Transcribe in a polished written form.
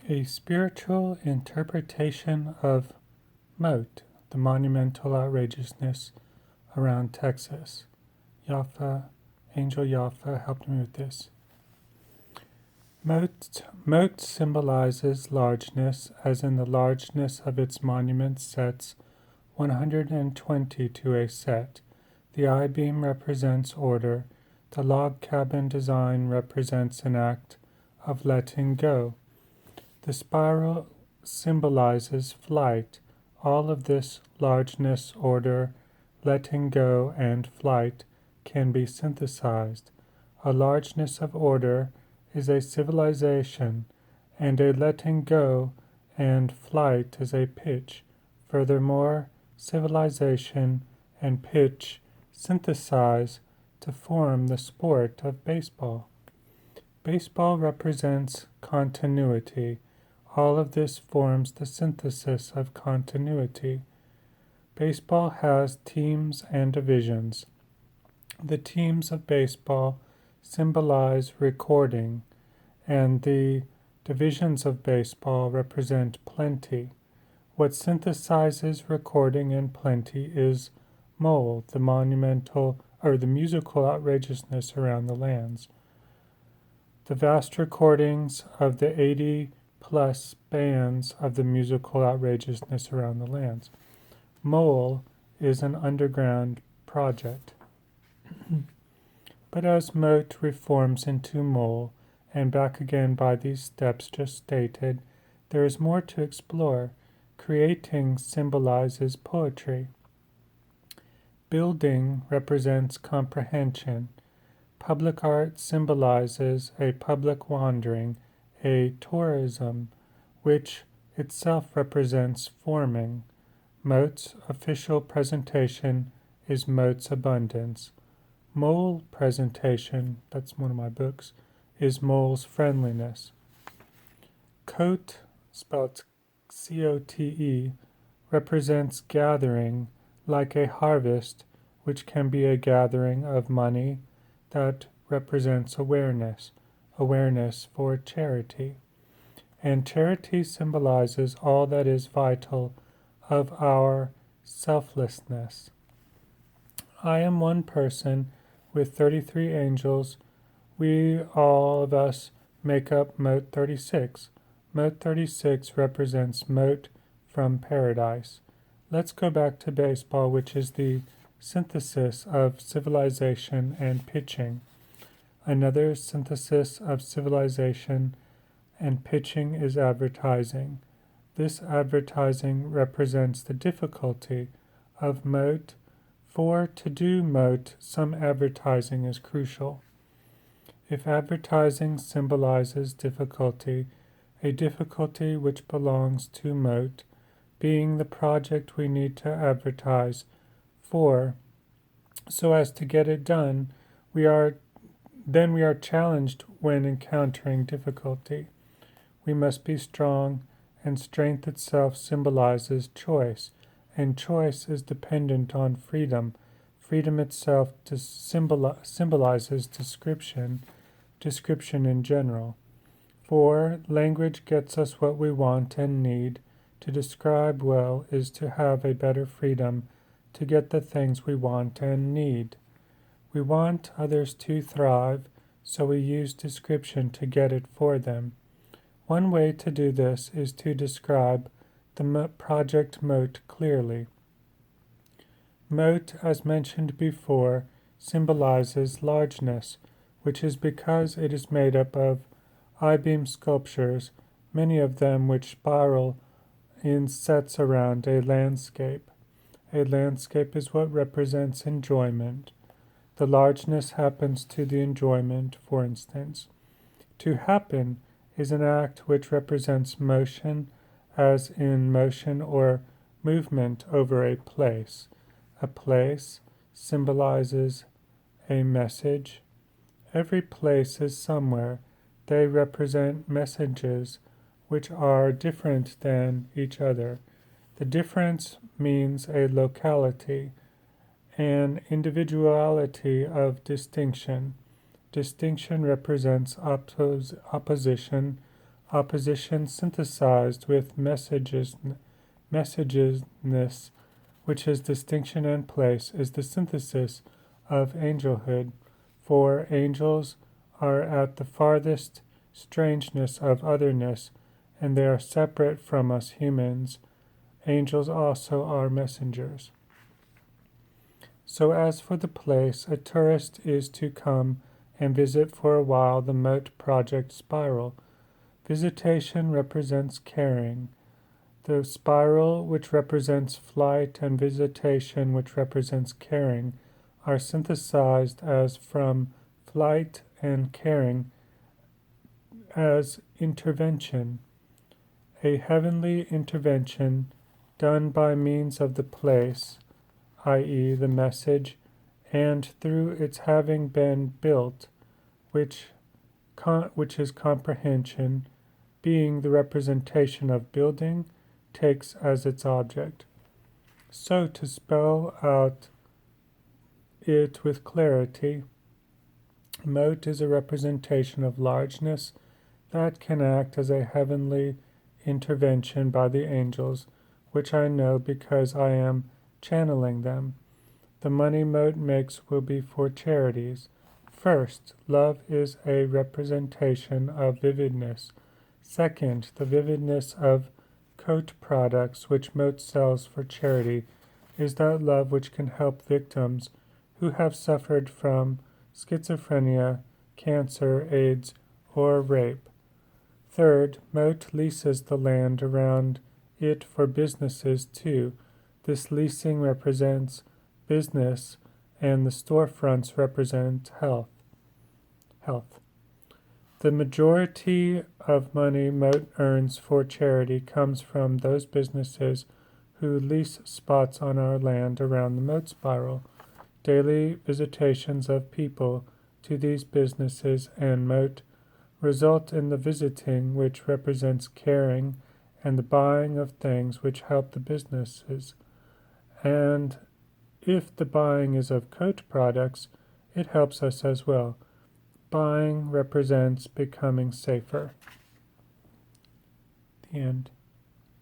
A spiritual interpretation of M.O.A.T, the monumental outrageousness around Texas. Angel Yaffa helped me with this. M.O.A.T symbolizes largeness, as in the largeness of its monument sets 120 to a set. The I-beam represents order. The log cabin design represents an act of letting go. The spiral symbolizes flight. All of this largeness, order, letting go, and flight can be synthesized. A largeness of order is a civilization, and a letting go and flight is a pitch. Furthermore, civilization and pitch synthesize to form the sport of baseball. Baseball represents continuity. All of this forms the synthesis of continuity. Baseball has teams and divisions. The teams of baseball symbolize recording, and the divisions of baseball represent plenty. What synthesizes recording and plenty is M.O.A.T, the musical outrageousness around the lands. The vast recordings of the 80-plus bands of the musical outrageousness around the lands. M.O.A.T is an underground project. But as M.O.A.T reforms into M.O.A.T and back again by these steps just stated, there is more to explore. Creating symbolizes poetry. Building represents comprehension. Public art symbolizes a public wandering, a tourism, which itself represents forming. M.O.A.T's official presentation is M.O.A.T's abundance. M.O.A.L presentation, that's one of my books, is M.O.A.L's friendliness. Cote, spelled C-O-T-E, represents gathering, like a harvest, which can be a gathering of money that represents awareness for charity. And charity symbolizes all that is vital of our selflessness. I am one person with 33 angels. We, all of us, make up M.O.A.T 36. M.O.A.T 36 represents M.O.A.T from paradise. Let's go back to baseball, which is the synthesis of civilization and pitching. Another synthesis of civilization and pitching is advertising. This advertising represents the difficulty of M.O.A.T. For to do M.O.A.T, some advertising is crucial. If advertising symbolizes difficulty, a difficulty which belongs to M.O.A.T, being the project we need to advertise for, so as to get it done, we are challenged when encountering difficulty. We must be strong, and strength itself symbolizes choice, and choice is dependent on freedom. Freedom itself symbolizes description in general. For language gets us what we want and need. To describe well is to have a better freedom to get the things we want and need. We want others to thrive, so we use description to get it for them. One way to do this is to describe the project M.O.A.T clearly. M.O.A.T, as mentioned before, symbolizes largeness, which is because it is made up of I-beam sculptures, many of them which spiral in sets around a landscape. A landscape is what represents enjoyment. The largeness happens to the enjoyment, for instance. To happen is an act which represents motion, as in motion or movement over a place. A place symbolizes a message. Every place is somewhere. They represent messages which are different than each other. The difference means a locality, an individuality of distinction. Distinction represents opposition, opposition synthesized with messagesness, which is distinction and place, is the synthesis of angelhood, for angels are at the farthest strangeness of otherness, and they are separate from us humans. Angels also are messengers. So as for the place, a tourist is to come and visit for a while the M.O.A.T. project spiral. Visitation represents caring. The spiral, which represents flight, and visitation, which represents caring, are synthesized as from flight and caring as intervention, a heavenly intervention done by means of the place, i.e., the message, and through its having been built, which is comprehension, being the representation of building, takes as its object. So, to spell out it with clarity, M.O.A.T. is a representation of largeness that can act as a heavenly intervention by the angels, which I know because I am channeling them. The money M.O.A.T. makes will be for charities. First, love is a representation of vividness. Second, the vividness of coat products which M.O.A.T. sells for charity is that love which can help victims who have suffered from schizophrenia, cancer, AIDS, or rape. Third, M.O.A.T. leases the land around it for businesses too. This leasing represents business, and the storefronts represent health. The majority of money M.O.A.T. earns for charity comes from those businesses who lease spots on our land around the M.O.A.T. spiral. Daily visitations of people to these businesses and M.O.A.T. result in the visiting, which represents caring, and the buying of things which help the businesses. And if the buying is of coat products, it helps us as well. Buying represents becoming safer. The end.